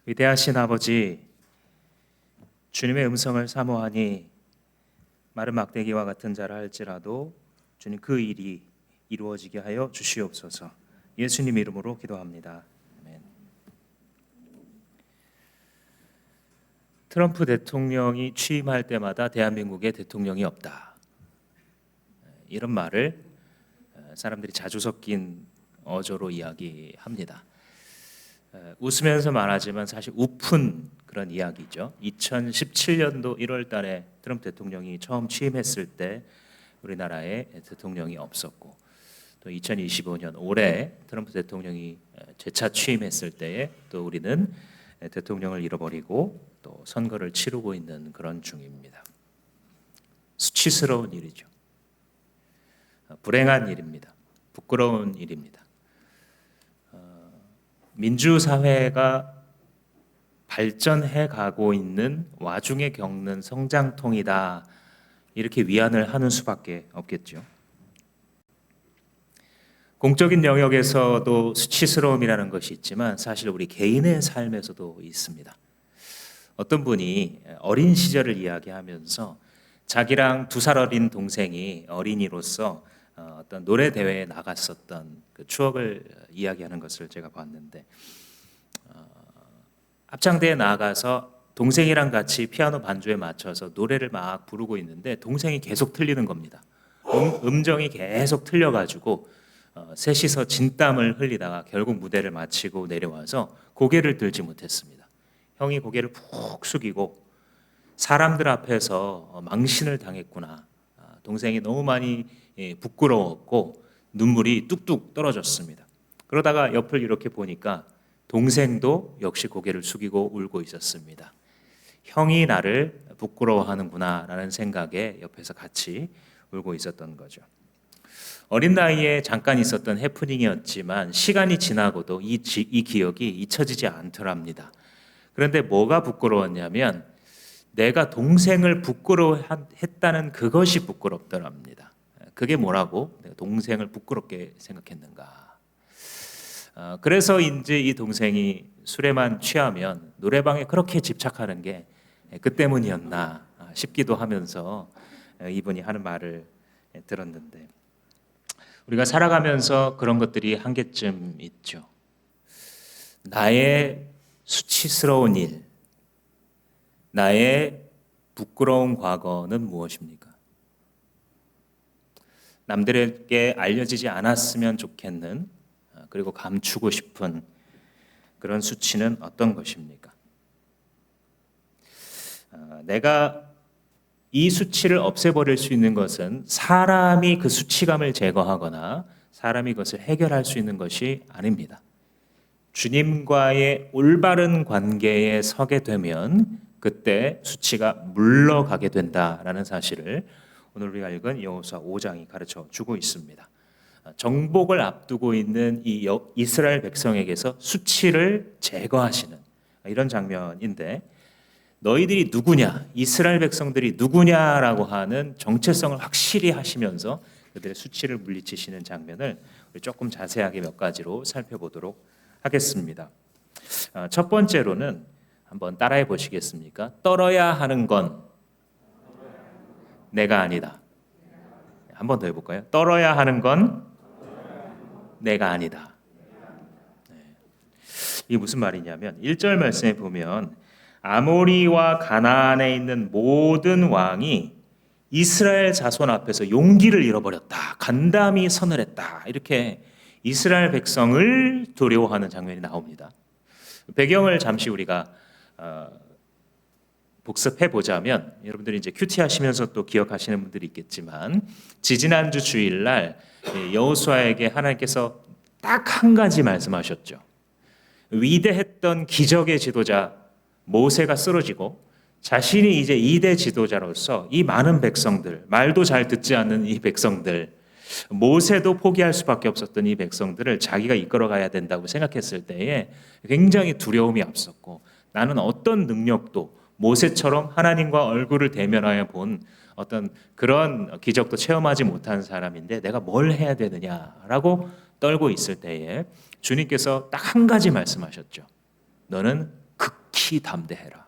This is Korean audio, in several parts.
위대하신 아버지, 주님의 음성을 사모하니 마른 막대기와 같은 자라 할지라도 주님 그 일이 이루어지게 하여 주시옵소서. 예수님 이름으로 기도합니다. 아멘. 트럼프 대통령이 취임할 때마다 대한민국에 대통령이 없다, 이런 말을 사람들이 자주 섞인 어조로 이야기합니다. 웃으면서 말하지만 사실 우픈 그런 이야기죠. 2017년도 1월 달에 트럼프 대통령이 처음 취임했을 때 우리나라에 대통령이 없었고, 또 2025년 올해 트럼프 대통령이 재차 취임했을 때에 또 우리는 대통령을 잃어버리고 또 선거를 치르고 있는 그런 중입니다. 수치스러운 일이죠. 불행한 일입니다. 부끄러운 일입니다. 민주사회가 발전해 가고 있는 와중에 겪는 성장통이다, 이렇게 위안을 하는 수밖에 없겠죠. 공적인 영역에서도 수치스러움이라는 것이 있지만 사실 우리 개인의 삶에서도 있습니다. 어떤 분이 어린 시절을 이야기하면서 자기랑 2살 어린 동생이 어린이로서 어떤 노래 대회에 나갔었던 그 추억을 이야기하는 것을 제가 봤는데, 합창대에 나가서 동생이랑 같이 피아노 반주에 맞춰서 노래를 막 부르고 있는데 동생이 계속 틀리는 겁니다. 음정이 계속 틀려가지고 셋이서 진땀을 흘리다가 결국 무대를 마치고 내려와서 고개를 들지 못했습니다. 형이 고개를 푹 숙이고 사람들 앞에서 망신을 당했구나, 동생이 너무 많이 부끄러웠고 눈물이 뚝뚝 떨어졌습니다. 그러다가 옆을 이렇게 보니까 동생도 역시 고개를 숙이고 울고 있었습니다. 형이 나를 부끄러워하는구나 라는 생각에 옆에서 같이 울고 있었던 거죠. 어린 나이에 잠깐 있었던 해프닝이었지만 시간이 지나고도 이 기억이 잊혀지지 않더랍니다. 그런데 뭐가 부끄러웠냐면 내가 동생을 부끄러워했다는 그것이 부끄럽더랍니다. 그게 뭐라고? 내가 동생을 부끄럽게 생각했는가? 그래서 이제 이 동생이 술에만 취하면 노래방에 그렇게 집착하는 게 그 때문이었나 싶기도 하면서 이분이 하는 말을 들었는데, 우리가 살아가면서 그런 것들이 한 개쯤 있죠. 나의 수치스러운 일, 나의 부끄러운 과거는 무엇입니까? 남들에게 알려지지 않았으면 좋겠는, 그리고 감추고 싶은 그런 수치는 어떤 것입니까? 내가 이 수치를 없애버릴 수 있는 것은 사람이 그 수치감을 제거하거나 사람이 그것을 해결할 수 있는 것이 아닙니다. 주님과의 올바른 관계에 서게 되면 그때 수치가 물러가게 된다라는 사실을 오늘 우리가 읽은 여호수아 5장이 가르쳐 주고 있습니다. 정복을 앞두고 있는 이 이스라엘 백성에게서 수치를 제거하시는 이런 장면인데, 너희들이 누구냐, 이스라엘 백성들이 누구냐라고 하는 정체성을 확실히 하시면서 그들의 수치를 물리치시는 장면을 우리 조금 자세하게 몇 가지로 살펴보도록 하겠습니다. 첫 번째로는 한번 따라해 보시겠습니까? 떨어야 하는 건 내가 아니다. 한 번 더 해볼까요? 떨어야 하는 건 내가 아니다. 이게 무슨 말이냐면 1절 말씀에 보면 아모리와 가나안에 있는 모든 왕이 이스라엘 자손 앞에서 용기를 잃어버렸다, 간담이 서늘했다, 이렇게 이스라엘 백성을 두려워하는 장면이 나옵니다. 배경을 잠시 우리가 복습해 보자면, 여러분들이 이제 큐티 하시면서 또 기억하시는 분들이 있겠지만, 지지난주 주일날 여호수아에게 하나님께서 딱 한 가지 말씀하셨죠. 위대했던 기적의 지도자 모세가 쓰러지고 자신이 이제 2대 지도자로서 이 많은 백성들, 말도 잘 듣지 않는 이 백성들, 모세도 포기할 수밖에 없었던 이 백성들을 자기가 이끌어가야 된다고 생각했을 때에 굉장히 두려움이 앞섰고, 나는 어떤 능력도 모세처럼 하나님과 얼굴을 대면하여 본 어떤 그런 기적도 체험하지 못한 사람인데 내가 뭘 해야 되느냐라고 떨고 있을 때에 주님께서 딱 한 가지 말씀하셨죠. 너는 극히 담대해라.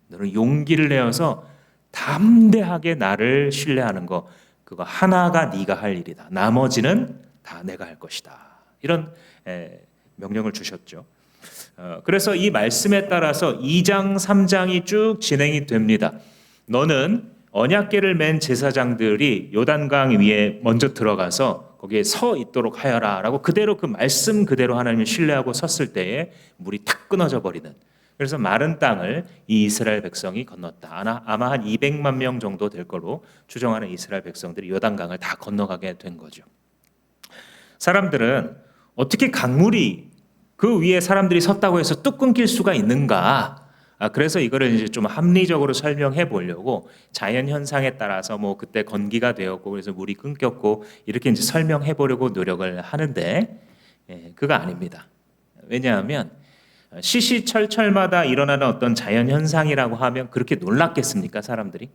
너는 용기를 내어서 담대하게 나를 신뢰하는 거, 그거 하나가 네가 할 일이다. 나머지는 다 내가 할 것이다. 이런 명령을 주셨죠. 그래서 이 말씀에 따라서 2장 3장이 쭉 진행이 됩니다. 너는 언약궤를 맨 제사장들이 요단강 위에 먼저 들어가서 거기에 서 있도록 하여라 라고 그대로 그 말씀 그대로 하나님을 신뢰하고 섰을 때에 물이 탁 끊어져 버리는, 그래서 마른 땅을 이 이스라엘 백성이 건넜다. 아마 한 200만 명 정도 될 거로 추정하는 이스라엘 백성들이 요단강을 다 건너가게 된 거죠. 사람들은 어떻게 강물이 그 위에 사람들이 섰다고 해서 뚝 끊길 수가 있는가? 그래서 이거를 이제 좀 합리적으로 설명해 보려고 자연 현상에 따라서 뭐 그때 건기가 되었고 그래서 물이 끊겼고 이렇게 이제 설명해 보려고 노력을 하는데 그거 아닙니다. 왜냐하면 시시철철마다 일어나는 어떤 자연 현상이라고 하면 그렇게 놀랐겠습니까, 사람들이?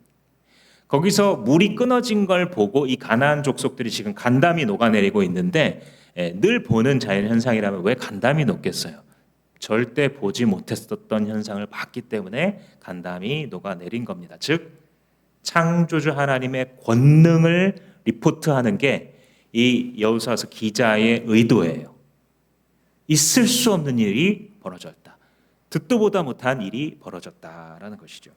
거기서 물이 끊어진 걸 보고 이 가나안 족속들이 지금 간담이 녹아내리고 있는데 늘 보는 자연 현상이라면 왜 간담이 녹겠어요? 절대 보지 못했었던 현상을 봤기 때문에 간담이 녹아내린 겁니다. 즉 창조주 하나님의 권능을 리포트하는 게 이 여호수아서 기자의 의도예요. 있을 수 없는 일이 벌어졌다. 듣도 보다 못한 일이 벌어졌다라는 것이죠.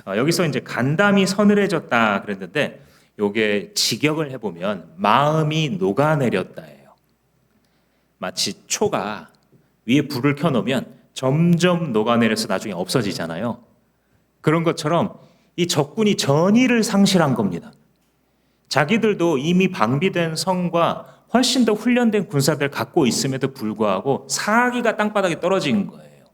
여기서 이제 간담이 서늘해졌다 그랬는데 요게 직역을 해보면 마음이 녹아내렸다예요. 마치 초가 위에 불을 켜놓으면 점점 녹아내려서 나중에 없어지잖아요. 그런 것처럼 이 적군이 전의를 상실한 겁니다. 자기들도 이미 방비된 성과 훨씬 더 훈련된 군사들 갖고 있음에도 불구하고 사기가 땅바닥에 떨어진 거예요.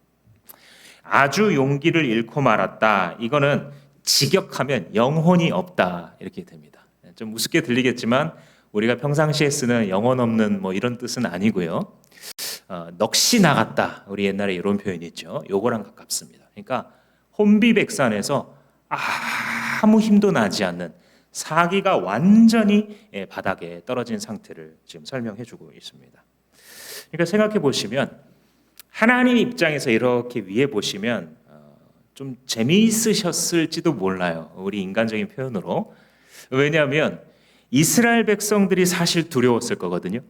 아주 용기를 잃고 말았다. 이거는 직역하면 영혼이 없다 이렇게 됩니다. 좀 우습게 들리겠지만 우리가 평상시에 쓰는 영혼 없는 뭐 이런 뜻은 아니고요. 넋이 나갔다. 우리 옛날에 이런 표현이 있죠. 요거랑 가깝습니다. 그러니까 혼비백산에서 아무 힘도 나지 않는 사기가 완전히 바닥에 떨어진 상태를 지금 설명해주고 있습니다. 그러니까 생각해 보시면 하나님 입장에서 이렇게 위에 보시면 좀 재미있으셨을지도 몰라요. 우리 인간적인 표현으로. 왜냐하면 이스라엘 백성들이 사실 두려웠을 거거든요.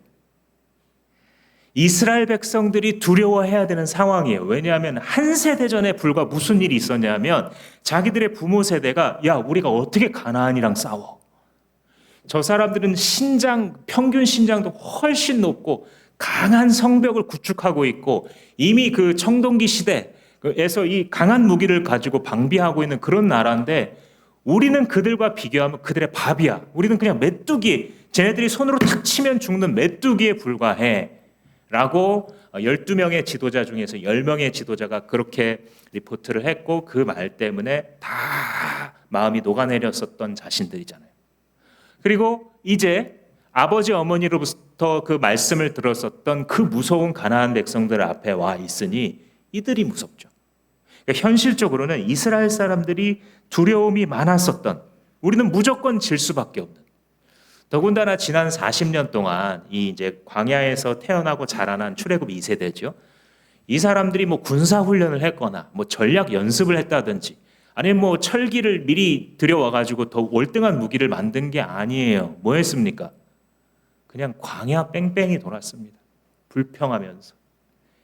이스라엘 백성들이 두려워해야 되는 상황이에요. 왜냐하면 한 세대 전에 불과 무슨 일이 있었냐면 자기들의 부모 세대가 야 우리가 어떻게 가나안이랑 싸워. 저 사람들은 평균 신장도 훨씬 높고 강한 성벽을 구축하고 있고 이미 그 청동기 시대에서 이 강한 무기를 가지고 방비하고 있는 그런 나라인데 우리는 그들과 비교하면 그들의 밥이야. 우리는 그냥 메뚜기, 쟤네들이 손으로 탁 치면 죽는 메뚜기에 불과해. 라고 12명의 지도자 중에서 10명의 지도자가 그렇게 리포트를 했고 그 말 때문에 다 마음이 녹아내렸었던 자신들이잖아요. 그리고 이제 아버지 어머니로부터 그 말씀을 들었었던 그 무서운 가나안 백성들 앞에 와 있으니 이들이 무섭죠. 그러니까 현실적으로는 이스라엘 사람들이 두려움이 많았었던, 우리는 무조건 질 수밖에 없는, 더군다나 지난 40년 동안 이 이제 광야에서 태어나고 자라난 출애굽 2세대죠. 이 사람들이 뭐 군사 훈련을 했거나 뭐 전략 연습을 했다든지 아니면 뭐 철기를 미리 들여와 가지고 더 월등한 무기를 만든 게 아니에요. 뭐 했습니까? 그냥 광야 뺑뺑이 돌았습니다. 불평하면서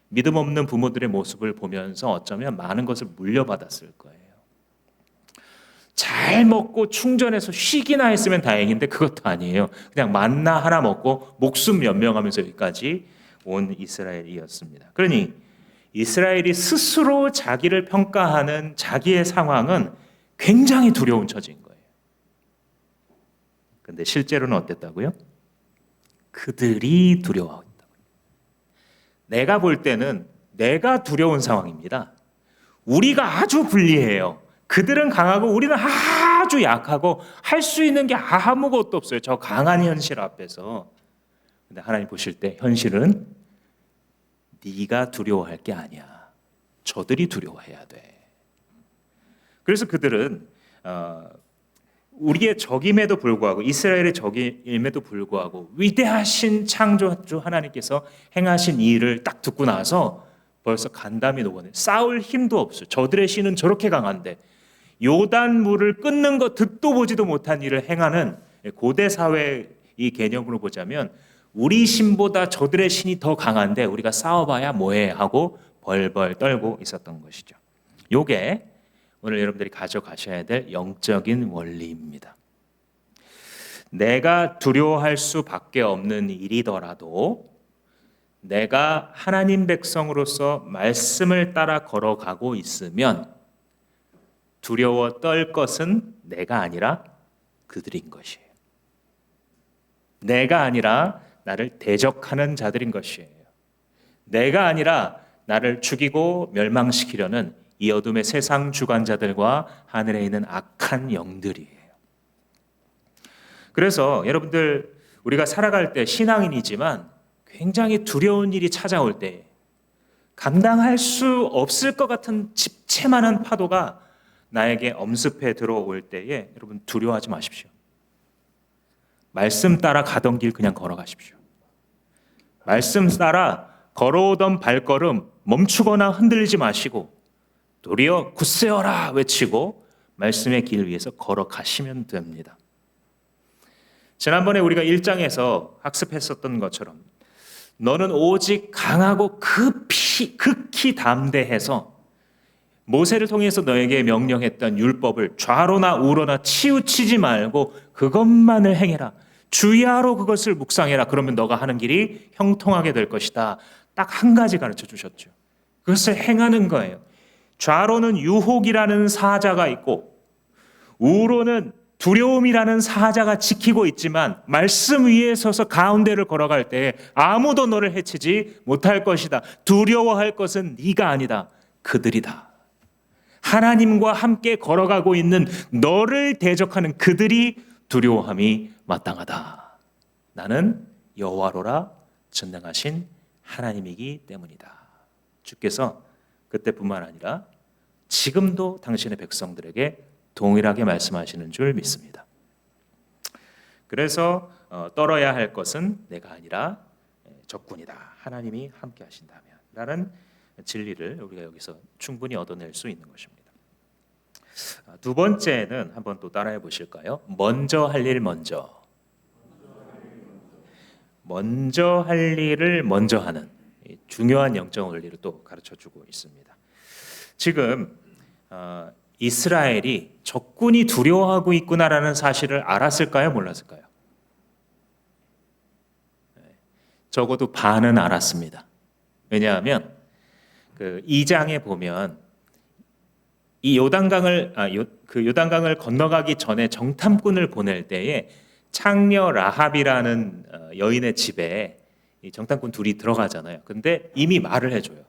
믿음 없는 부모들의 모습을 보면서 어쩌면 많은 것을 물려받았을 거예요. 잘 먹고 충전해서 쉬기나 했으면 다행인데 그것도 아니에요. 그냥 만나 하나 먹고 목숨 연명하면서 여기까지 온 이스라엘이었습니다. 그러니 이스라엘이 스스로 자기를 평가하는 자기의 상황은 굉장히 두려운 처지인 거예요. 그런데 실제로는 어땠다고요? 그들이 두려워했다고요. 내가 볼 때는 내가 두려운 상황입니다. 우리가 아주 불리해요. 그들은 강하고 우리는 아주 약하고 할 수 있는 게 아무것도 없어요. 저 강한 현실 앞에서. 근데 하나님 보실 때 현실은 네가 두려워할 게 아니야. 저들이 두려워해야 돼. 그래서 그들은 우리의 적임에도 불구하고 이스라엘의 적임에도 불구하고 위대하신 창조주 하나님께서 행하신 이 일을 딱 듣고 나서 벌써 간담이 녹아내. 싸울 힘도 없어요. 저들의 신은 저렇게 강한데 요단물을 끊는 거 듣도 보지도 못한 일을 행하는 고대 사회 이 개념으로 보자면 우리 신보다 저들의 신이 더 강한데 우리가 싸워봐야 뭐해 하고 벌벌 떨고 있었던 것이죠. 요게 오늘 여러분들이 가져가셔야 될 영적인 원리입니다. 내가 두려워할 수밖에 없는 일이더라도 내가 하나님 백성으로서 말씀을 따라 걸어가고 있으면 두려워 떨 것은 내가 아니라 그들인 것이에요. 내가 아니라 나를 대적하는 자들인 것이에요. 내가 아니라 나를 죽이고 멸망시키려는 이 어둠의 세상 주관자들과 하늘에 있는 악한 영들이에요. 그래서 여러분들 우리가 살아갈 때 신앙인이지만 굉장히 두려운 일이 찾아올 때 감당할 수 없을 것 같은 집채만한 파도가 나에게 엄습해 들어올 때에 여러분 두려워하지 마십시오. 말씀 따라 가던 길 그냥 걸어가십시오. 말씀 따라 걸어오던 발걸음 멈추거나 흔들리지 마시고 도리어 굳세어라 외치고 말씀의 길 위에서 걸어가시면 됩니다. 지난번에 우리가 1장에서 학습했었던 것처럼 너는 오직 강하고 극히 담대해서 모세를 통해서 너에게 명령했던 율법을 좌로나 우로나 치우치지 말고 그것만을 행해라. 주야로 그것을 묵상해라. 그러면 너가 하는 길이 형통하게 될 것이다. 딱 한 가지 가르쳐 주셨죠. 그것을 행하는 거예요. 좌로는 유혹이라는 사자가 있고 우로는 두려움이라는 사자가 지키고 있지만 말씀 위에 서서 가운데를 걸어갈 때 아무도 너를 해치지 못할 것이다. 두려워할 것은 네가 아니다. 그들이다. 하나님과 함께 걸어가고 있는 너를 대적하는 그들이 두려워함이 마땅하다. 나는 여호와로라 전능하신 하나님이기 때문이다. 주께서 그때뿐만 아니라 지금도 당신의 백성들에게 동일하게 말씀하시는 줄 믿습니다. 그래서 떨어야 할 것은 내가 아니라 적군이다. 하나님이 함께 하신다면 라는 진리를 우리가 여기서 충분히 얻어낼 수 있는 것입니다. 두 번째는 한번 또 따라해 보실까요? 먼저 할 일 먼저. 먼저 할 일을 먼저 하는 중요한 영적 원리를 또 가르쳐주고 있습니다. 지금 이스라엘이 적군이 두려워하고 있구나라는 사실을 알았을까요? 몰랐을까요? 적어도 반은 알았습니다. 왜냐하면 그 2장에 보면 이 요단강을 건너가기 전에 정탐꾼을 보낼 때에 창녀 라합이라는 여인의 집에 이 정탐꾼 둘이 들어가잖아요. 근데 이미 말을 해줘요.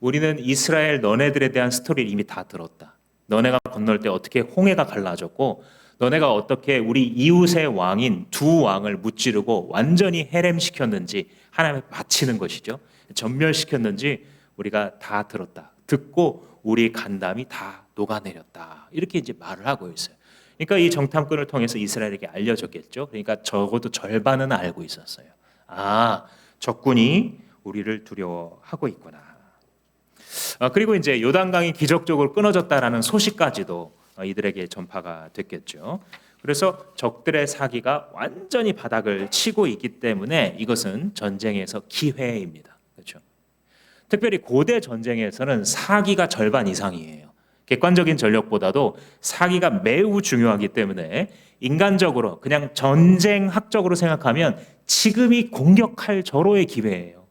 우리는 이스라엘 너네들에 대한 스토리를 이미 다 들었다. 너네가 건널 때 어떻게 홍해가 갈라졌고 너네가 어떻게 우리 이웃의 왕인 두 왕을 무찌르고 완전히 해렘시켰는지 하나님에 바치는 것이죠. 전멸시켰는지 우리가 다 들었다. 듣고 우리 간담이 다 녹아내렸다. 이렇게 이제 말을 하고 있어요. 그러니까 이 정탐꾼을 통해서 이스라엘에게 알려졌겠죠. 그러니까 적어도 절반은 알고 있었어요. 아, 적군이 우리를 두려워하고 있구나. 그리고 이제 요단강이 기적적으로 끊어졌다라는 소식까지도 이들에게 전파가 됐겠죠. 그래서 적들의 사기가 완전히 바닥을 치고 있기 때문에 이것은 전쟁에서 기회입니다. 그렇죠? 특별히 고대 전쟁에서는 사기가 절반 이상이에요. 객관적인 전력보다도 사기가 매우 중요하기 때문에 인간적으로 그냥 전쟁학적으로 생각하면 지금이 공격할 절호의 기회예요.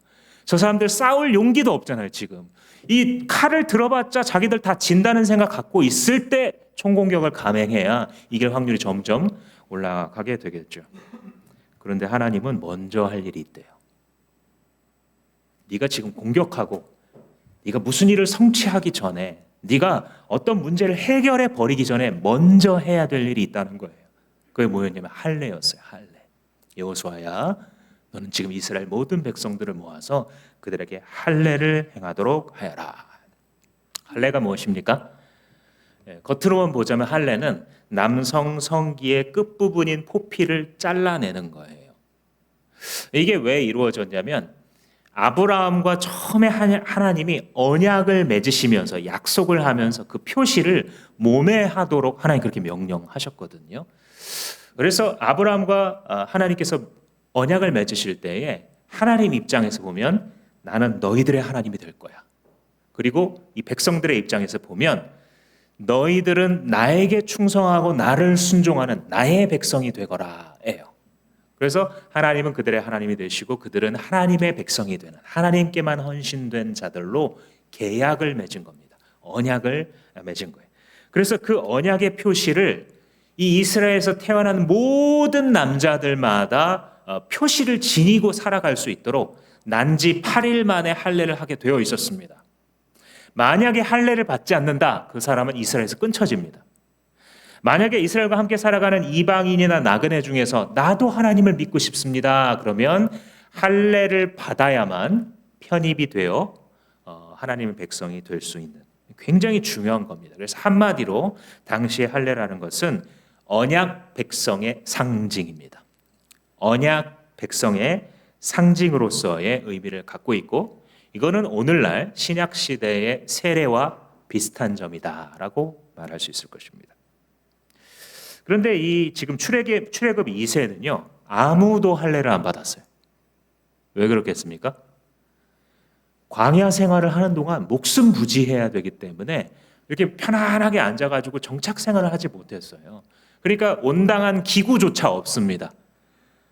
저 사람들 싸울 용기도 없잖아요. 지금 이 칼을 들어봤자 자기들 다 진다는 생각 갖고 있을 때 총공격을 감행해야 이길 확률이 점점 올라가게 되겠죠. 그런데 하나님은 먼저 할 일이 있대요. 네가 지금 공격하고 네가 무슨 일을 성취하기 전에 네가 어떤 문제를 해결해 버리기 전에 먼저 해야 될 일이 있다는 거예요. 그게 뭐였냐면 할례였어요. 할례. 여호수아야, 너는 지금 이스라엘 모든 백성들을 모아서 그들에게 할례를 행하도록 하여라. 할례가 무엇입니까? 겉으로만 보자면 할례는 남성 성기의 끝부분인 포피를 잘라내는 거예요. 이게 왜 이루어졌냐면 아브라함과 처음에 하나님이 언약을 맺으시면서 약속을 하면서 그 표시를 몸에 하도록 하나님 그렇게 명령하셨거든요. 그래서 아브라함과 하나님께서 언약을 맺으실 때에 하나님 입장에서 보면 나는 너희들의 하나님이 될 거야. 그리고 이 백성들의 입장에서 보면 너희들은 나에게 충성하고 나를 순종하는 나의 백성이 되거라 예요. 그래서 하나님은 그들의 하나님이 되시고 그들은 하나님의 백성이 되는 하나님께만 헌신된 자들로 계약을 맺은 겁니다. 언약을 맺은 거예요. 그래서 그 언약의 표시를 이 이스라엘에서 태어난 모든 남자들마다 표시를 지니고 살아갈 수 있도록 난지 8일 만에 할례를 하게 되어 있었습니다. 만약에 할례를 받지 않는다, 그 사람은 이스라엘에서 끊쳐집니다. 만약에 이스라엘과 함께 살아가는 이방인이나 나그네 중에서 나도 하나님을 믿고 싶습니다, 그러면 할례를 받아야만 편입이 되어 하나님의 백성이 될 수 있는 굉장히 중요한 겁니다. 그래서 한마디로 당시의 할례라는 것은 언약 백성의 상징입니다. 언약 백성의 상징으로서의 의미를 갖고 있고, 이거는 오늘날 신약 시대의 세례와 비슷한 점이다라고 말할 수 있을 것입니다. 그런데 이 지금 출애굽 2세는요 아무도 할례를 안 받았어요. 왜 그렇겠습니까? 광야 생활을 하는 동안 목숨 부지해야 되기 때문에 이렇게 편안하게 앉아가지고 정착 생활을 하지 못했어요. 그러니까 온당한 기구조차 없습니다.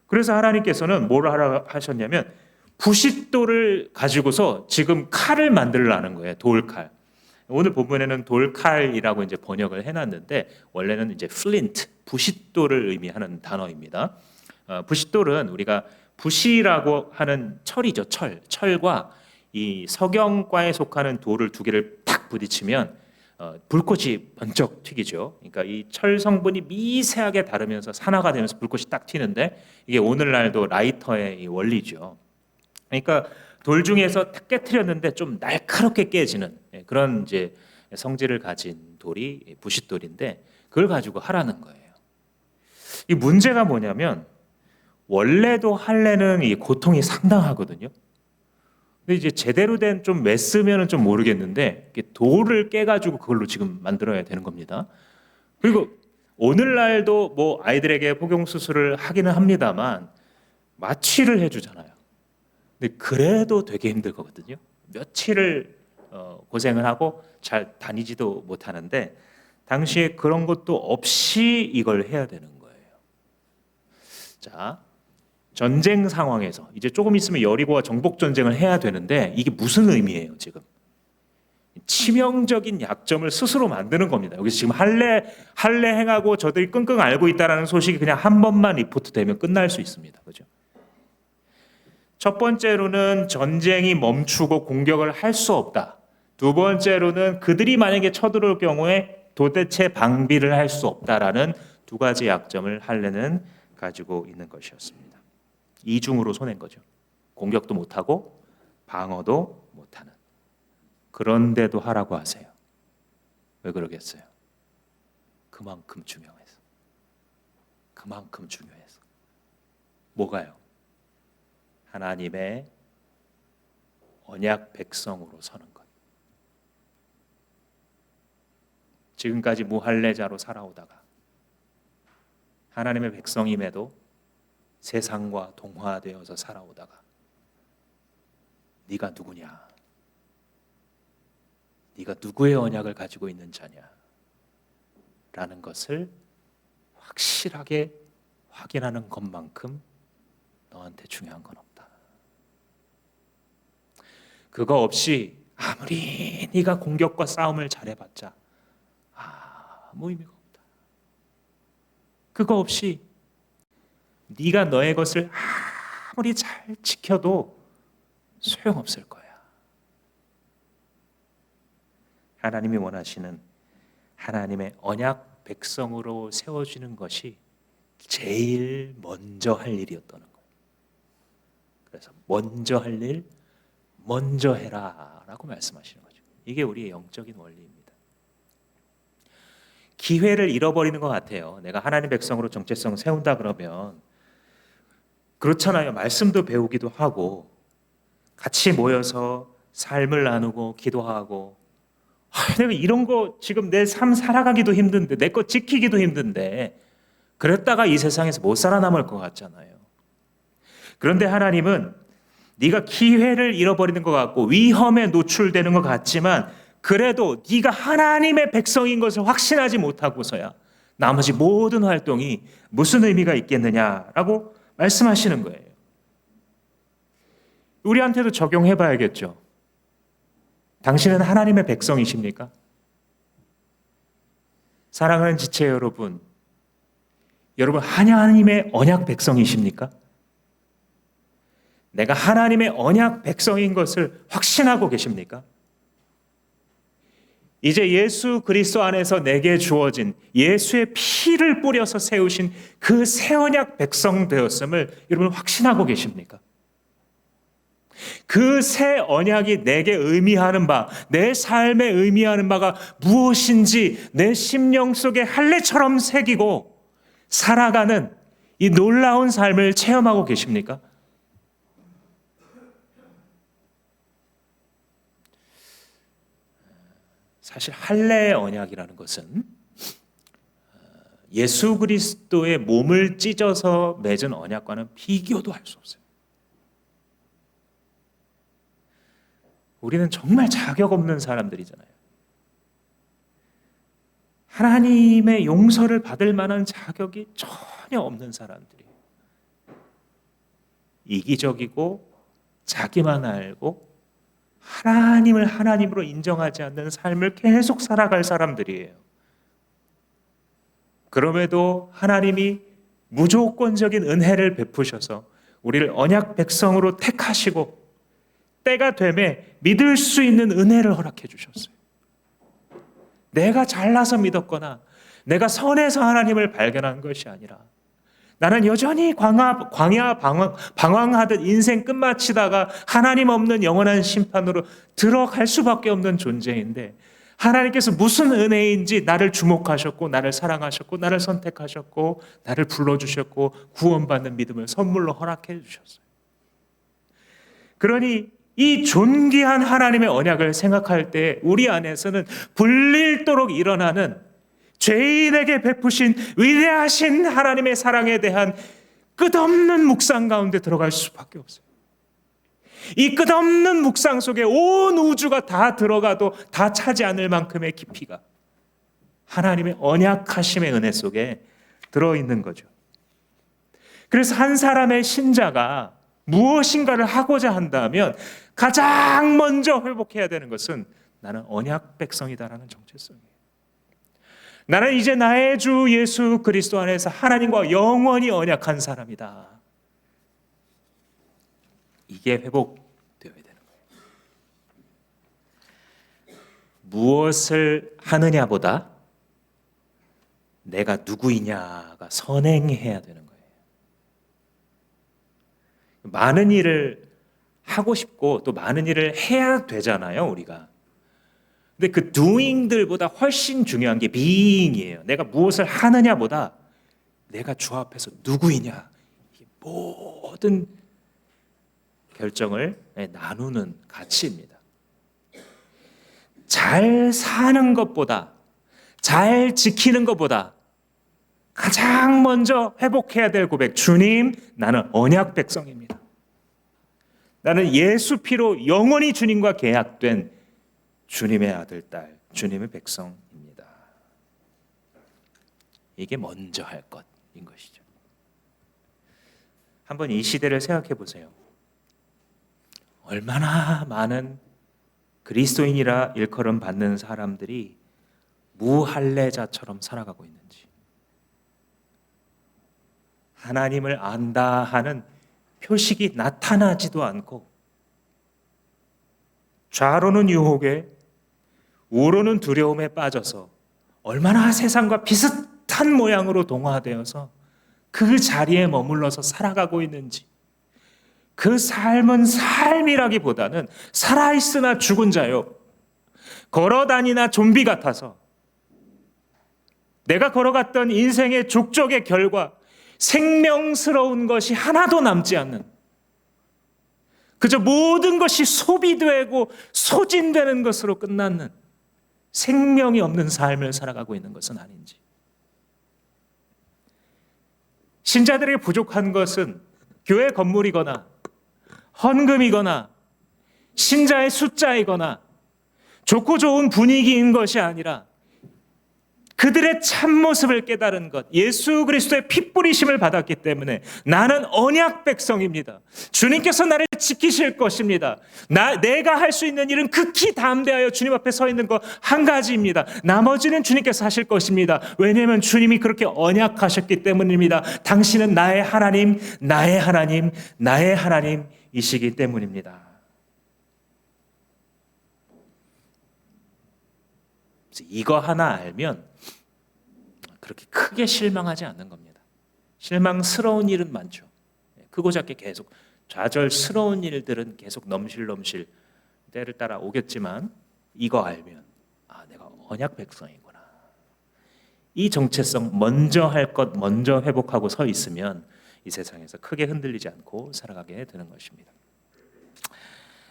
그래서 하나님께서는 뭘 하라 하셨냐면 부싯돌을 가지고서 지금 칼을 만들라는 거예요. 돌칼. 오늘 본문에는 돌칼이라고 이제 번역을 해놨는데 원래는 이제 플린트, 부싯돌을 의미하는 단어입니다. 부싯돌은 우리가 부시라고 하는 철이죠. 철과 이 석영과에 속하는 돌을 두 개를 탁 부딪히면 불꽃이 번쩍 튀기죠. 그러니까 이 철 성분이 미세하게 다르면서 산화가 되면서 불꽃이 딱 튀는데 이게 오늘날도 라이터의 이 원리죠. 그러니까 돌 중에서 탁 깨트렸는데 좀 날카롭게 깨지는 그런 이제 성질을 가진 돌이 부싯돌인데 그걸 가지고 하라는 거예요. 이 문제가 뭐냐면 원래도 할례는 이 고통이 상당하거든요. 근데 이제 제대로 된 좀 메스면은 좀 모르겠는데 돌을 깨가지고 그걸로 지금 만들어야 되는 겁니다. 그리고 오늘날도 뭐 아이들에게 포경 수술을 하기는 합니다만 마취를 해주잖아요. 근데 그래도 되게 힘들 거거든요. 며칠을 고생을 하고 잘 다니지도 못하는데 당시에 그런 것도 없이 이걸 해야 되는 거예요. 자, 전쟁 상황에서 이제 조금 있으면 여리고와 정복 전쟁을 해야 되는데 이게 무슨 의미예요 지금? 치명적인 약점을 스스로 만드는 겁니다. 여기서 지금 할례 행하고 저들이 끙끙 앓고 있다라는 소식이 그냥 한 번만 리포트되면 끝날 수 있습니다. 그죠? 첫 번째로는 전쟁이 멈추고 공격을 할 수 없다. 두 번째로는 그들이 만약에 쳐들어올 경우에 도대체 방비를 할 수 없다라는 두 가지 약점을 할례는 가지고 있는 것이었습니다. 이중으로 손해인 거죠. 공격도 못하고 방어도 못하는. 그런데도 하라고 하세요. 왜 그러겠어요? 그만큼 중요해서. 그만큼 중요해서. 뭐가요? 하나님의 언약 백성으로 서는 것. 지금까지 무할례자로 살아오다가 하나님의 백성임에도 세상과 동화되어서 살아오다가 네가 누구냐? 네가 누구의 언약을 가지고 있는 자냐? 라는 것을 확실하게 확인하는 것만큼 너한테 중요한 건 없다. 그거 없이 아무리 네가 공격과 싸움을 잘해봤자 아무 의미가 없다. 그거 없이 네가 너의 것을 아무리 잘 지켜도 소용없을 거야. 하나님이 원하시는 하나님의 언약 백성으로 세워지는 것이 제일 먼저 할 일이었다는 거예요. 그래서 먼저 할 일, 먼저 해라 라고 말씀하시는 거죠. 이게 우리의 영적인 원리입니다. 기회를 잃어버리는 것 같아요. 내가 하나님 백성으로 정체성 세운다 그러면 그렇잖아요. 말씀도 배우기도 하고 같이 모여서 삶을 나누고 기도하고, 내가 이런 거 지금 내 삶 살아가기도 힘든데, 내 거 지키기도 힘든데, 그랬다가 이 세상에서 못 살아남을 것 같잖아요. 그런데 하나님은 네가 기회를 잃어버리는 것 같고 위험에 노출되는 것 같지만, 그래도 네가 하나님의 백성인 것을 확신하지 못하고서야 나머지 모든 활동이 무슨 의미가 있겠느냐라고 말씀하시는 거예요. 우리한테도 적용해 봐야겠죠. 당신은 하나님의 백성이십니까? 사랑하는 지체 여러분, 여러분 하나님의 언약 백성이십니까? 내가 하나님의 언약 백성인 것을 확신하고 계십니까? 이제 예수 그리스도 안에서 내게 주어진 예수의 피를 뿌려서 세우신 그 새 언약 백성 되었음을 여러분 확신하고 계십니까? 그 새 언약이 내게 의미하는 바, 내 삶에 의미하는 바가 무엇인지 내 심령 속에 할례처럼 새기고 살아가는 이 놀라운 삶을 체험하고 계십니까? 사실 할례의 언약이라는 것은 예수 그리스도의 몸을 찢어서 맺은 언약과는 비교도 할 수 없어요. 우리는 정말 자격 없는 사람들이잖아요. 하나님의 용서를 받을 만한 자격이 전혀 없는 사람들이에요. 이기적이고 자기만 알고 하나님을 하나님으로 인정하지 않는 삶을 계속 살아갈 사람들이에요. 그럼에도 하나님이 무조건적인 은혜를 베푸셔서 우리를 언약 백성으로 택하시고 때가 되매 믿을 수 있는 은혜를 허락해 주셨어요. 내가 잘나서 믿었거나 내가 선해서 하나님을 발견한 것이 아니라, 나는 여전히 광야 방황하듯 인생 끝마치다가 하나님 없는 영원한 심판으로 들어갈 수밖에 없는 존재인데, 하나님께서 무슨 은혜인지 나를 주목하셨고 나를 사랑하셨고 나를 선택하셨고 나를 불러주셨고 구원받는 믿음을 선물로 허락해 주셨어요. 그러니 이 존귀한 하나님의 언약을 생각할 때 우리 안에서는 불릴도록 일어나는 죄인에게 베푸신 위대하신 하나님의 사랑에 대한 끝없는 묵상 가운데 들어갈 수밖에 없어요. 이 끝없는 묵상 속에 온 우주가 다 들어가도 다 차지 않을 만큼의 깊이가 하나님의 언약하심의 은혜 속에 들어있는 거죠. 그래서 한 사람의 신자가 무엇인가를 하고자 한다면 가장 먼저 회복해야 되는 것은 나는 언약 백성이다라는 정체성이에요. 나는 이제 나의 주 예수 그리스도 안에서 하나님과 영원히 언약한 사람이다. 이게 회복되어야 되는 거예요. 무엇을 하느냐보다 내가 누구이냐가 선행해야 되는 거예요. 많은 일을 하고 싶고 또 많은 일을 해야 되잖아요, 우리가. 근데 그 doing들보다 훨씬 중요한 게 being이에요. 내가 무엇을 하느냐보다 내가 주 앞에서 누구이냐, 이 모든 결정을 나누는 가치입니다. 잘 사는 것보다, 잘 지키는 것보다 가장 먼저 회복해야 될 고백, 주님, 나는 언약 백성입니다. 나는 예수 피로 영원히 주님과 계약된 주님의 아들, 딸, 주님의 백성입니다. 이게 먼저 할 것인 것이죠. 한번 이 시대를 생각해 보세요. 얼마나 많은 그리스도인이라 일컬음 받는 사람들이 무할례자처럼 살아가고 있는지. 하나님을 안다 하는 표식이 나타나지도 않고, 좌로는 유혹에 우로는 두려움에 빠져서 얼마나 세상과 비슷한 모양으로 동화되어서 그 자리에 머물러서 살아가고 있는지. 그 삶은 삶이라기보다는 살아있으나 죽은 자요, 걸어다니나 좀비 같아서 내가 걸어갔던 인생의 족적의 결과 생명스러운 것이 하나도 남지 않는 그저 모든 것이 소비되고 소진되는 것으로 끝나는 생명이 없는 삶을 살아가고 있는 것은 아닌지. 신자들에게 부족한 것은 교회 건물이거나 헌금이거나 신자의 숫자이거나 좋고 좋은 분위기인 것이 아니라 그들의 참모습을 깨달은 것, 예수 그리스도의 피 뿌리심을 받았기 때문에 나는 언약 백성입니다. 주님께서 나를 지키실 것입니다. 내가 할 수 있는 일은 극히 담대하여 주님 앞에 서 있는 것 한 가지입니다. 나머지는 주님께서 하실 것입니다. 왜냐하면 주님이 그렇게 언약하셨기 때문입니다. 당신은 나의 하나님, 나의 하나님, 나의 하나님이시기 때문입니다. 이거 하나 알면 그렇게 크게 실망하지 않는 겁니다. 실망스러운 일은 많죠. 크고 작게 계속 좌절스러운 일들은 계속 넘실넘실 때를 따라 오겠지만 이거 알면 내가 언약 백성이구나. 이 정체성 먼저 할 것 먼저 회복하고 서 있으면 이 세상에서 크게 흔들리지 않고 살아가게 되는 것입니다.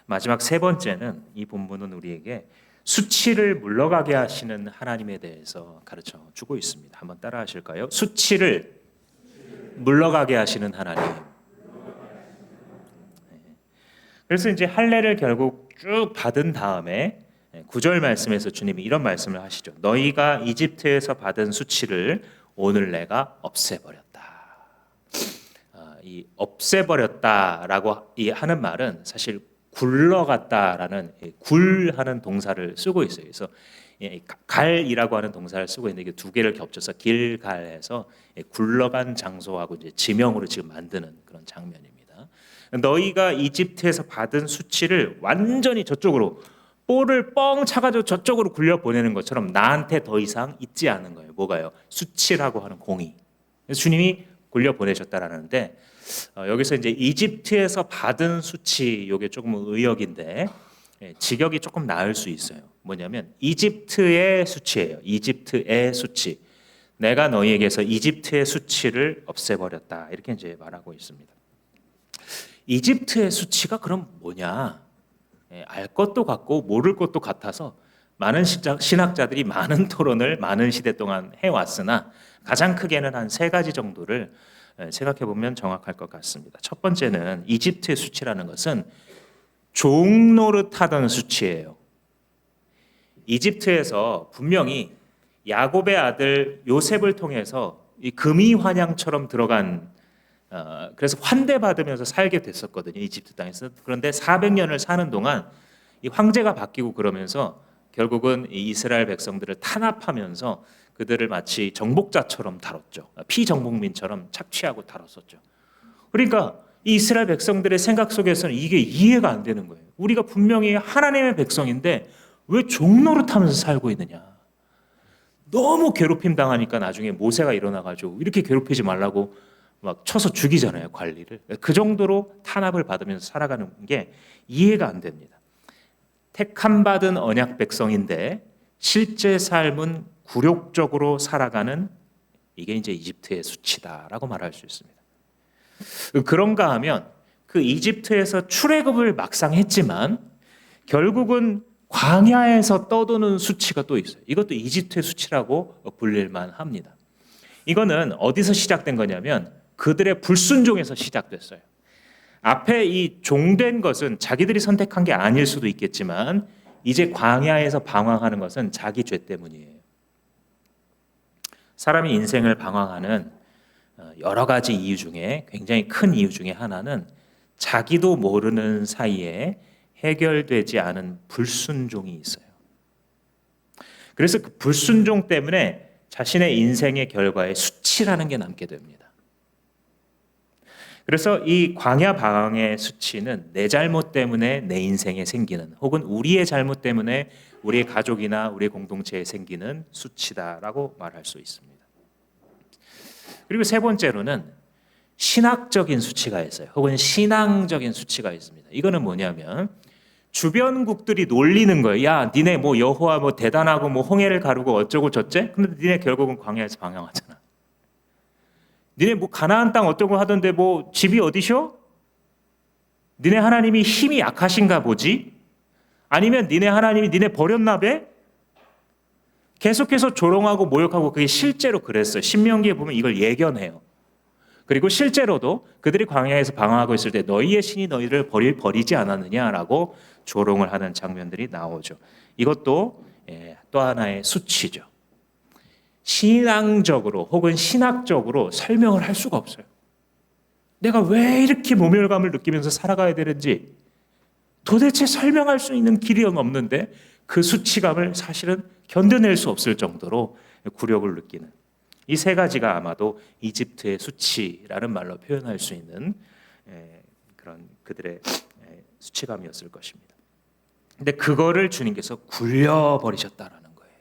마지막 세 번째는 이 본문은 우리에게 수치를 물러가게 하시는 하나님에 대해서 가르쳐 주고 있습니다. 한번 따라 하실까요? 수치를 물러가게 하시는 하나님. 그래서 이제 할례를 결국 쭉 받은 다음에 9절 말씀에서 주님이 이런 말씀을 하시죠. 너희가 이집트에서 받은 수치를 오늘 내가 없애버렸다. 이 없애버렸다라고 하는 말은 사실 굴러갔다라는 굴하는 동사를 쓰고 있어요. 그래서 갈이라고 하는 동사를 쓰고 있는데 이게 두 개를 겹쳐서 길갈해서 굴러간 장소하고 이제 지명으로 지금 만드는 그런 장면입니다. 너희가 이집트에서 받은 수치를 완전히 저쪽으로 볼을 뻥 차가지고 저쪽으로 굴려 보내는 것처럼 나한테 더 이상 있지 않은 거예요. 뭐가요? 수치라고 하는 공이. 그래서 주님이 굴려 보내셨다라는데 여기서 이제 이집트에서 받은 수치, 이게 조금 의역인데 직역이 조금 나을 수 있어요. 뭐냐면 이집트의 수치예요. 이집트의 수치. 내가 너희에게서 이집트의 수치를 없애버렸다. 이렇게 이제 말하고 있습니다. 이집트의 수치가 그럼 뭐냐? 알 것도 같고 모를 것도 같아서 많은 신학자들이 많은 토론을 많은 시대 동안 해왔으나 가장 크게는 한 세 가지 정도를 생각해 보면 정확할 것 같습니다. 첫 번째는 이집트의 수치라는 것은 종노릇하던 수치예요. 이집트에서 분명히 야곱의 아들 요셉을 통해서 이 금이 환양처럼 들어간 그래서 환대받으면서 살게 됐었거든요. 이집트 땅에서. 그런데 400년을 사는 동안 이 황제가 바뀌고 그러면서 결국은 이 이스라엘 백성들을 탄압하면서 그들을 마치 정복자처럼 다뤘죠. 피정복민처럼 착취하고 다뤘었죠. 그러니까 이 이스라엘 백성들의 생각 속에서는 이게 이해가 안 되는 거예요. 우리가 분명히 하나님의 백성인데 왜 종노릇하면서 살고 있느냐. 너무 괴롭힘 당하니까 나중에 모세가 일어나가지고 이렇게 괴롭히지 말라고 막 쳐서 죽이잖아요. 관리를. 그 정도로 탄압을 받으면서 살아가는 게 이해가 안 됩니다. 택함 받은 언약 백성인데 실제 삶은 굴욕적으로 살아가는 이게 이제 이집트의 수치다라고 말할 수 있습니다. 그런가 하면 그 이집트에서 출애굽을 막상 했지만 결국은 광야에서 떠도는 수치가 또 있어요. 이것도 이집트의 수치라고 불릴만 합니다. 이거는 어디서 시작된 거냐면 그들의 불순종에서 시작됐어요. 앞에 이 종된 것은 자기들이 선택한 게 아닐 수도 있겠지만 이제 광야에서 방황하는 것은 자기 죄 때문이에요. 사람이 인생을 방황하는 여러 가지 이유 중에 굉장히 큰 이유 중에 하나는 자기도 모르는 사이에 해결되지 않은 불순종이 있어요. 그래서 그 불순종 때문에 자신의 인생의 결과에 수치라는 게 남게 됩니다. 그래서 이 광야 방황의 수치는 내 잘못 때문에 내 인생에 생기는 혹은 우리의 잘못 때문에 우리의 가족이나 우리의 공동체에 생기는 수치다라고 말할 수 있습니다. 그리고 세 번째로는 신학적인 수치가 있어요. 혹은 신앙적인 수치가 있습니다. 이거는 뭐냐면 주변국들이 놀리는 거예요. 야, 니네 뭐 여호와 뭐 대단하고 뭐 홍해를 가르고 어쩌고 저쩌? 근데 니네 결국은 광야에서 방황하잖아. 니네 뭐 가나안 땅 어쩌고 하던데 뭐 집이 어디셔? 니네 하나님이 힘이 약하신가 보지? 아니면 니네 하나님이 니네 버렸나 봐? 계속해서 조롱하고 모욕하고 그게 실제로 그랬어요. 신명기에 보면 이걸 예견해요. 그리고 실제로도 그들이 광야에서 방황하고 있을 때 너희의 신이 너희를 버리지 않았느냐라고 조롱을 하는 장면들이 나오죠. 이것도 또 하나의 수치죠. 신앙적으로 혹은 신학적으로 설명을 할 수가 없어요. 내가 왜 이렇게 모멸감을 느끼면서 살아가야 되는지 도대체 설명할 수 있는 길이 없는데 그 수치감을 사실은 견뎌낼 수 없을 정도로 굴욕을 느끼는 이 세 가지가 아마도 이집트의 수치라는 말로 표현할 수 있는 그런 그들의 수치감이었을 것입니다. 근데 그거를 주님께서 굴려버리셨다라는 거예요.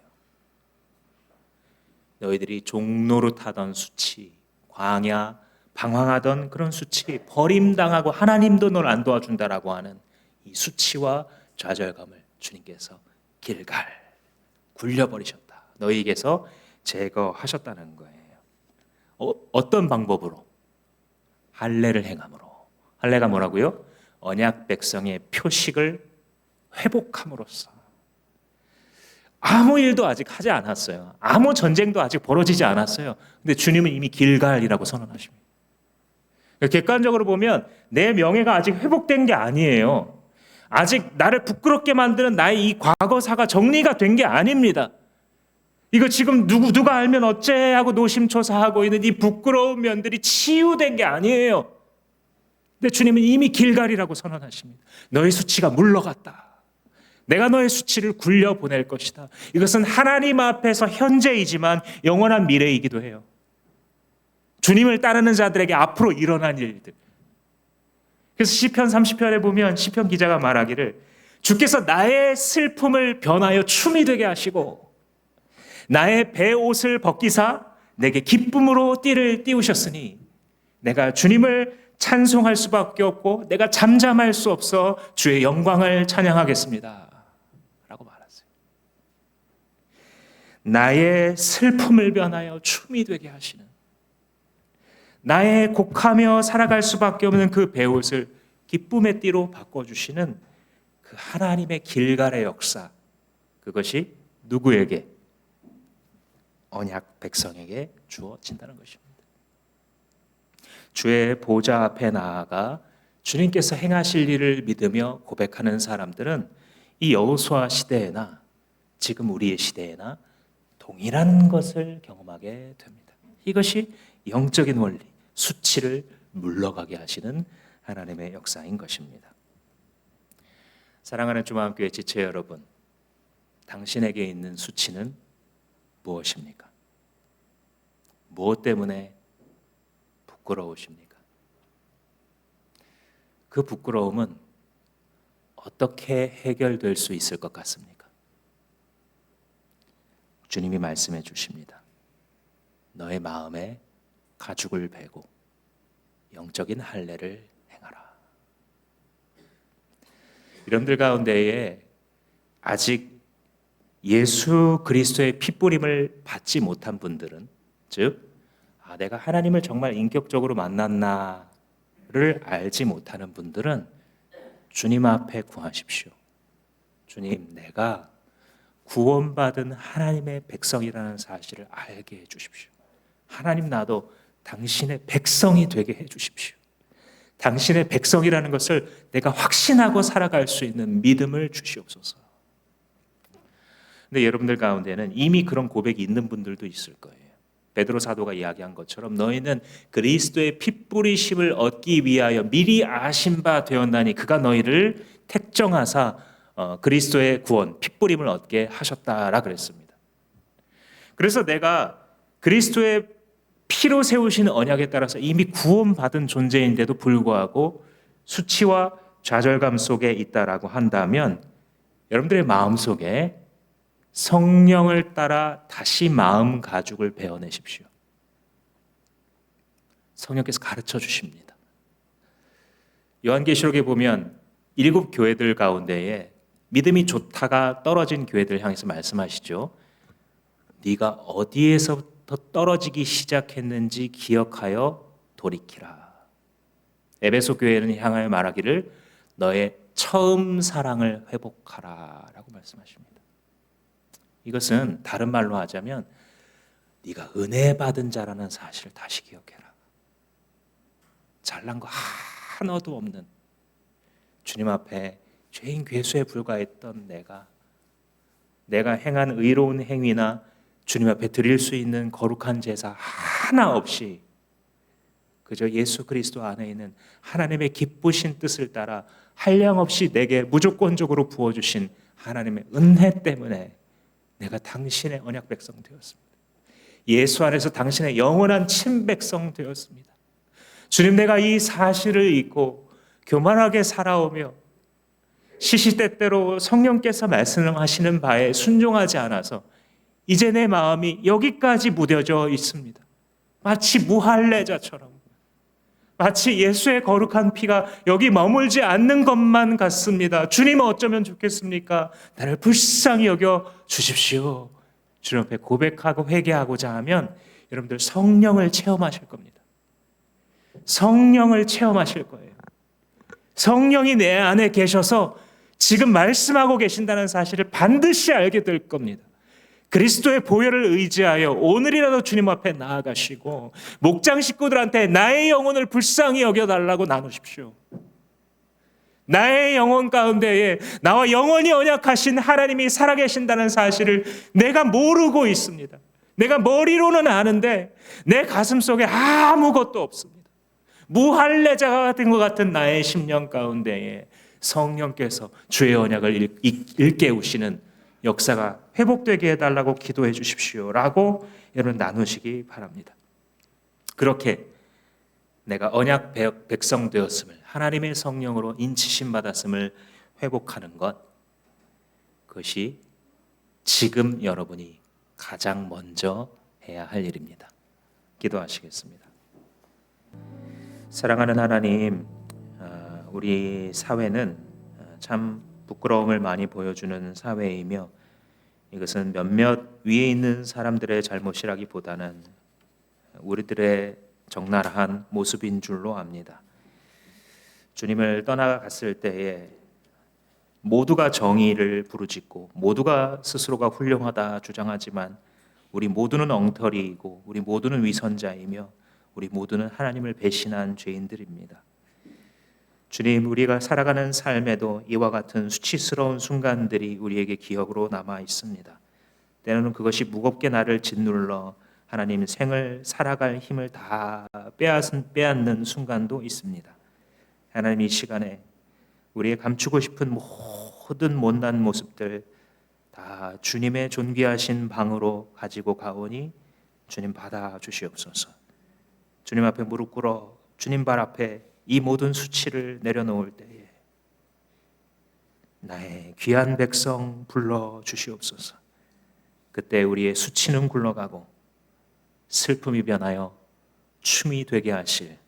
너희들이 종로로 타던 수치, 광야, 방황하던 그런 수치, 버림당하고 하나님도 널 안 도와준다라고 하는 이 수치와 좌절감을 주님께서 길갈 굴려버리셨다. 너희에게서 제거하셨다는 거예요. 어떤 방법으로? 할례를 행함으로. 할례가 뭐라고요? 언약 백성의 표식을 회복함으로써. 아무 일도 아직 하지 않았어요. 아무 전쟁도 아직 벌어지지 않았어요. 근데 주님은 이미 길갈이라고 선언하십니다. 객관적으로 보면 내 명예가 아직 회복된 게 아니에요. 아직 나를 부끄럽게 만드는 나의 이 과거사가 정리가 된 게 아닙니다. 이거 지금 누가 알면 어째 하고 노심초사하고 있는 이 부끄러운 면들이 치유된 게 아니에요. 근데 주님은 이미 길갈이라고 선언하십니다. 너의 수치가 물러갔다. 내가 너의 수치를 굴려보낼 것이다. 이것은 하나님 앞에서 현재이지만 영원한 미래이기도 해요. 주님을 따르는 자들에게 앞으로 일어난 일들. 그래서 시편 30편에 보면 시편 기자가 말하기를 주께서 나의 슬픔을 변하여 춤이 되게 하시고 나의 베옷을 벗기사 내게 기쁨으로 띠를 띄우셨으니 내가 주님을 찬송할 수밖에 없고 내가 잠잠할 수 없어 주의 영광을 찬양하겠습니다. 라고 말했어요. 나의 슬픔을 변하여 춤이 되게 하시는 나의 곡하며 살아갈 수밖에 없는 그 베옷을 기쁨의 띠로 바꿔주시는 그 하나님의 길갈의 역사, 그것이 누구에게? 언약 백성에게 주어진다는 것입니다. 주의 보좌 앞에 나아가 주님께서 행하실 일을 믿으며 고백하는 사람들은 이 여호수아 시대에나 지금 우리의 시대에나 동일한 것을 경험하게 됩니다. 이것이 영적인 원리, 수치를 물러가게 하시는 하나님의 역사인 것입니다. 사랑하는 주마음교회 지체 여러분, 당신에게 있는 수치는 무엇입니까? 무엇 때문에 부끄러우십니까? 그 부끄러움은 어떻게 해결될 수 있을 것 같습니까? 주님이 말씀해 주십니다. 너의 마음에 가죽을 베고 영적인 할례를 행하라. 여러분들 가운데에 아직 예수 그리스도의 핏부림을 받지 못한 분들은, 즉 내가 하나님을 정말 인격적으로 만났나를 알지 못하는 분들은 주님 앞에 구하십시오. 주님, 내가 구원받은 하나님의 백성이라는 사실을 알게 해주십시오. 하나님, 나도 당신의 백성이 되게 해주십시오. 당신의 백성이라는 것을 내가 확신하고 살아갈 수 있는 믿음을 주시옵소서. 근데 여러분들 가운데는 이미 그런 고백이 있는 분들도 있을 거예요. 베드로 사도가 이야기한 것처럼 너희는 그리스도의 핏부리심을 얻기 위하여 미리 아신 바 되었나니 그가 너희를 택정하사 그리스도의 구원, 핏부림을 얻게 하셨다라 그랬습니다. 그래서 내가 그리스도의 피로 세우신 언약에 따라서 이미 구원받은 존재인데도 불구하고 수치와 좌절감 속에 있다라고 한다면 여러분들의 마음속에 성령을 따라 다시 마음 가죽을 베어내십시오. 성령께서 가르쳐 주십니다. 요한계시록에 보면 7 교회들 가운데에 믿음이 좋다가 떨어진 교회들 향해서 말씀하시죠. 네가 어디에서부터 떨어지기 시작했는지 기억하여 돌이키라. 에베소 교회는 향하여 말하기를 너의 처음 사랑을 회복하라라고 말씀하십니다. 이것은 다른 말로 하자면 네가 은혜 받은 자라는 사실을 다시 기억해라. 잘난 거 하나도 없는 주님 앞에 죄인 괴수에 불과했던 내가 행한 의로운 행위나 주님 앞에 드릴 수 있는 거룩한 제사 하나 없이 그저 예수 그리스도 안에 있는 하나님의 기쁘신 뜻을 따라 한량없이 내게 무조건적으로 부어주신 하나님의 은혜 때문에 내가 당신의 언약 백성 되었습니다. 예수 안에서 당신의 영원한 친백성 되었습니다. 주님, 내가 이 사실을 잊고 교만하게 살아오며 시시때때로 성령께서 말씀하시는 바에 순종하지 않아서 이제 내 마음이 여기까지 무뎌져 있습니다. 마치 무할례자처럼, 마치 예수의 거룩한 피가 여기 머물지 않는 것만 같습니다. 주님, 어쩌면 좋겠습니까? 나를 불쌍히 여겨 주십시오. 주님 앞에 고백하고 회개하고자 하면 여러분들 성령을 체험하실 겁니다. 성령을 체험하실 거예요. 성령이 내 안에 계셔서 지금 말씀하고 계신다는 사실을 반드시 알게 될 겁니다. 그리스도의 보혈을 의지하여 오늘이라도 주님 앞에 나아가시고 목장 식구들한테 나의 영혼을 불쌍히 여겨달라고 나누십시오. 나의 영혼 가운데에 나와 영원히 언약하신 하나님이 살아계신다는 사실을 내가 모르고 있습니다. 내가 머리로는 아는데 내 가슴 속에 아무것도 없습니다. 무할례자가 된 것 같은 나의 심령 가운데에 성령께서 주의 언약을 일깨우시는 역사가 회복되게 해달라고 기도해 주십시오 라고 여러분 나누시기 바랍니다. 그렇게 내가 언약 백성 되었음을, 하나님의 성령으로 인치심 받았음을 회복하는 것, 그것이 지금 여러분이 가장 먼저 해야 할 일입니다. 기도하시겠습니다. 사랑하는 하나님, 우리 사회는 참 부끄러움을 많이 보여주는 사회이며 이것은 몇몇 위에 있는 사람들의 잘못이라기보다는 우리들의 적나라한 모습인 줄로 압니다. 주님을 떠나갔을 때에 모두가 정의를 부르짖고 모두가 스스로가 훌륭하다 주장하지만 우리 모두는 엉터리이고 우리 모두는 위선자이며 우리 모두는 하나님을 배신한 죄인들입니다. 주님, 우리가 살아가는 삶에도 이와 같은 수치스러운 순간들이 우리에게 기억으로 남아 있습니다. 때로는 그것이 무겁게 나를 짓눌러 하나님 생을 살아갈 힘을 다 빼앗는 순간도 있습니다. 하나님, 이 시간에 우리의 감추고 싶은 모든 못난 모습들 다 주님의 존귀하신 방으로 가지고 가오니 주님 받아주시옵소서. 주님 앞에 무릎 꿇어 주님 발 앞에 이 모든 수치를 내려놓을 때에 나의 귀한 백성 불러 주시옵소서. 그때 우리의 수치는 굴러가고 슬픔이 변하여 춤이 되게 하실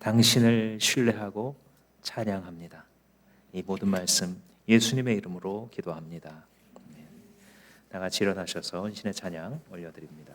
당신을 신뢰하고 찬양합니다. 이 모든 말씀 예수님의 이름으로 기도합니다. 다 같이 일어나셔서 신의 찬양 올려드립니다.